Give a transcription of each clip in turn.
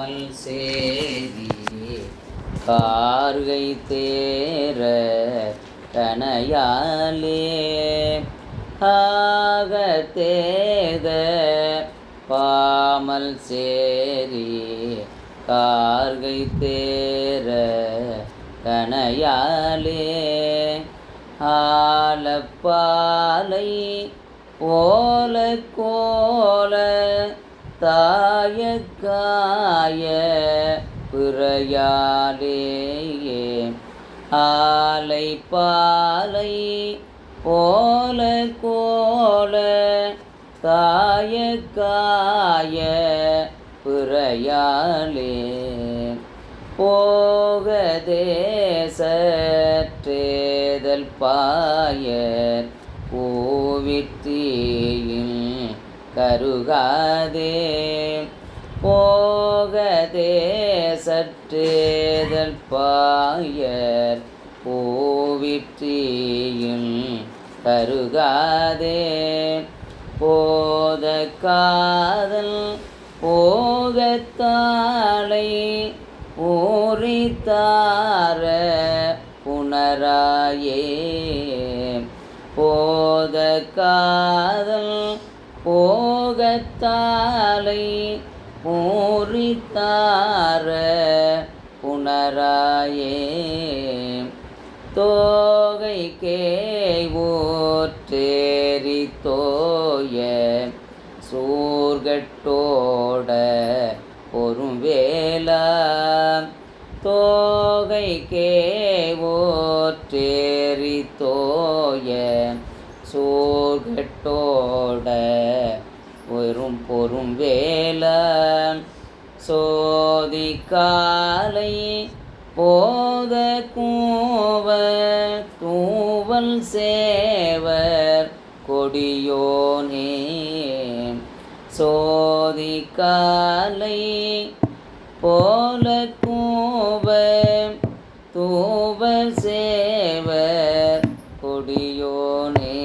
பாமல் சேரி கார்கை தேர கனையாலே ஆக தேத பாமல் சேரி கார்கை தேர கனையாலே ஆலப்பாலை ஓல கோல தாயக்காய பிறையாலே ஆலை பாலை ஓல கோல தாயக்காய பிறையாலே போக தேசற்றேதல் பாயர் பூவித்தீயில் கருகாதே போக தேசற்றேதல் பாயர் பூவித்தீயில் கருகாதே போத காதல் போகத்தாளை ஊரித்தார புனராயே போத காதல் போகத்தாளை ஊரித்தார புனராயே தோகை கேவூற்றேரி தோய சூர்கட்டோட பொறுவேலா தோகை கேவூற்றேரி தோய சூர்கட்டோட பொறுவேலா சோதி காலை போத கூவ தூவல் சேவர் கொடியோனே சோதி காலை போல கூவ தூவல் சேவர் கொடியோனே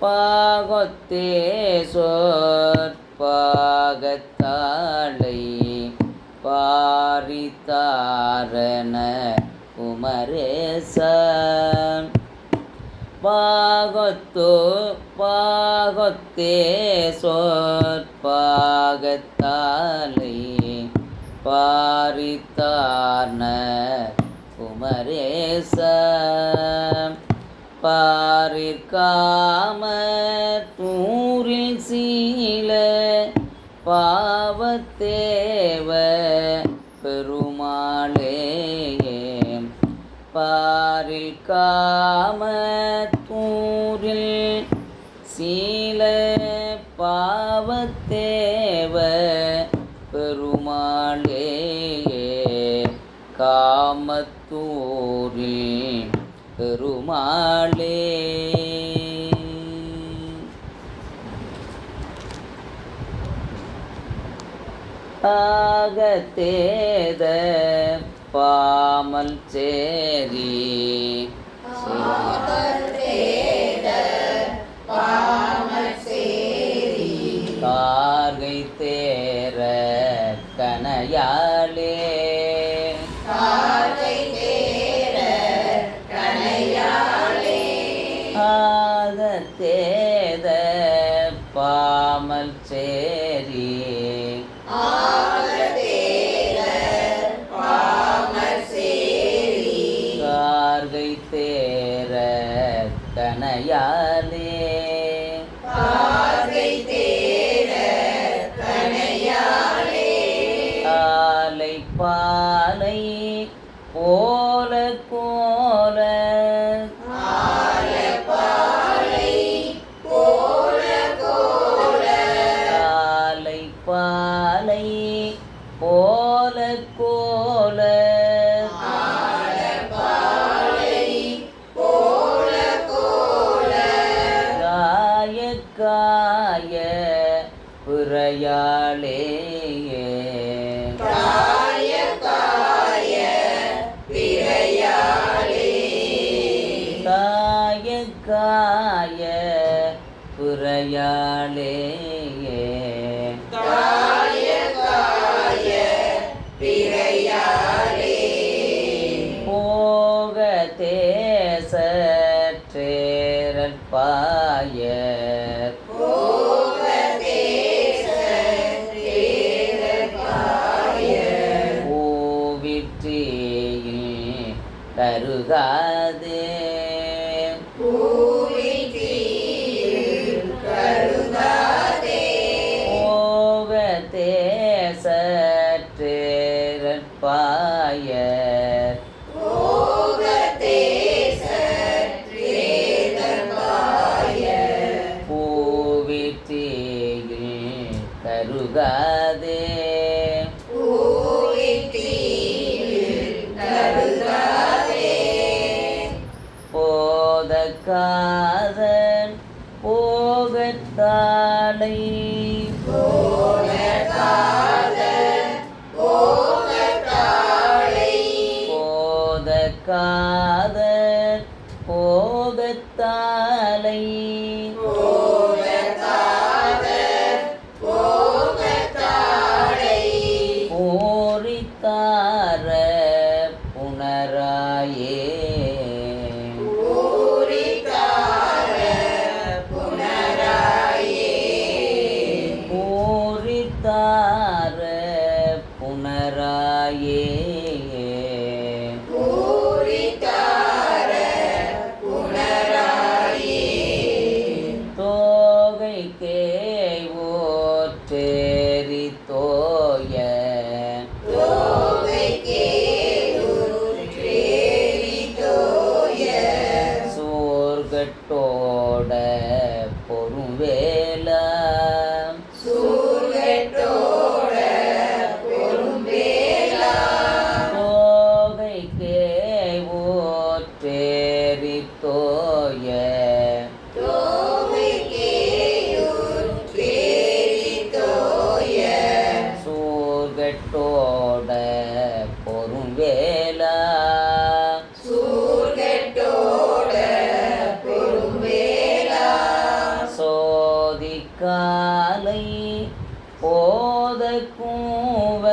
பாகத்தே சொற்பாகத்தாளை பாரித்தாரண குமரேச பாகத்தே சொற்பாகத்தாளை பாரித்தாரண குமரேச பாரிற்காம தூரில் சீல பாவத்தேவ பெருமாளே பாரில் காம தூரில் சீல பாவத்தேவ பெருமாளே காமத்தூரில் பெருமாளே ஆகத்தேத பாமல் சேரி கார்கை தேர கனையாலே ஆகத்தேத பாமல் சேரி கார்கை தேர கனையாலே ஆலை பாலை போல கோல ஆலை பாலை போல கோல காய பிறையாளே காய பிறையாளே காய கருகாதே போகத்தே சற்றேரற்பாய பூவித்தீயில் கருகாதே போதக்காதன் போகத்தாளை போதக்காதன் போகத்தாளை பூரித்தார புனராயே பூரித்தார புனராயே தோகைக்கே ஓற்றேரி தோய சோர்கட்டோட பொறுவேலா தோகைக்கே ஓற்றேரி தோய சோர்கட்டோட பொறுவேலா சோதிக்காலை போத கூவ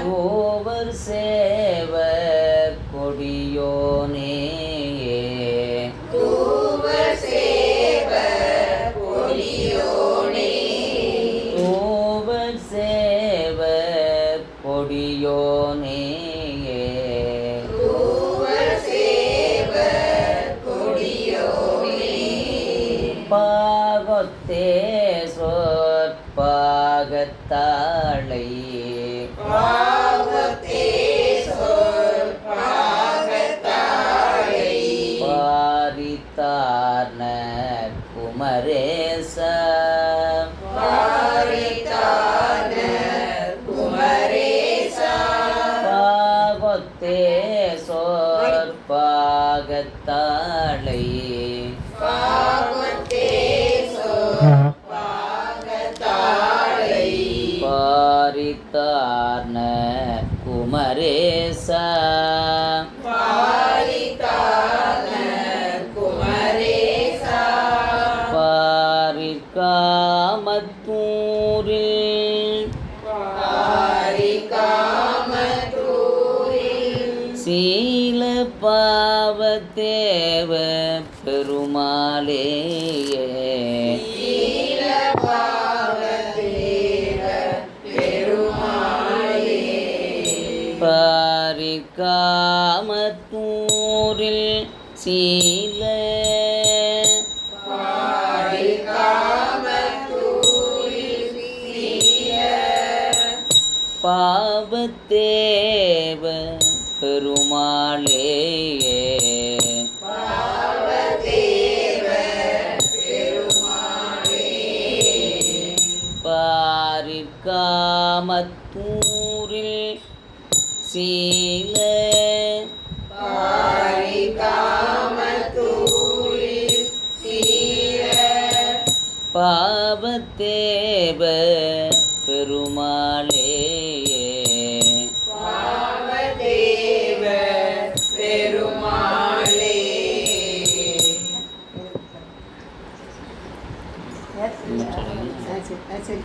கோவர் சேவர் கொடியோனே கோவர் சேவர் கொடியோனே பாகத்தே சொற்பாகத்தாளை பாரித்தார்ன குமரேச பாகத்தே சொற்பாகத்தாளை பாரித்தார்ன குமரேச பாரிக்காமத்தூரில் சீல பாவத்தேவ பெருமாளேயே பாரிக்காமத்தூரில் சீல பாவத்தேவ பெருமாளேயே பாரிக்காமத்தூரில் சீல பாவத்தேவ பெருமாளேயே That's it.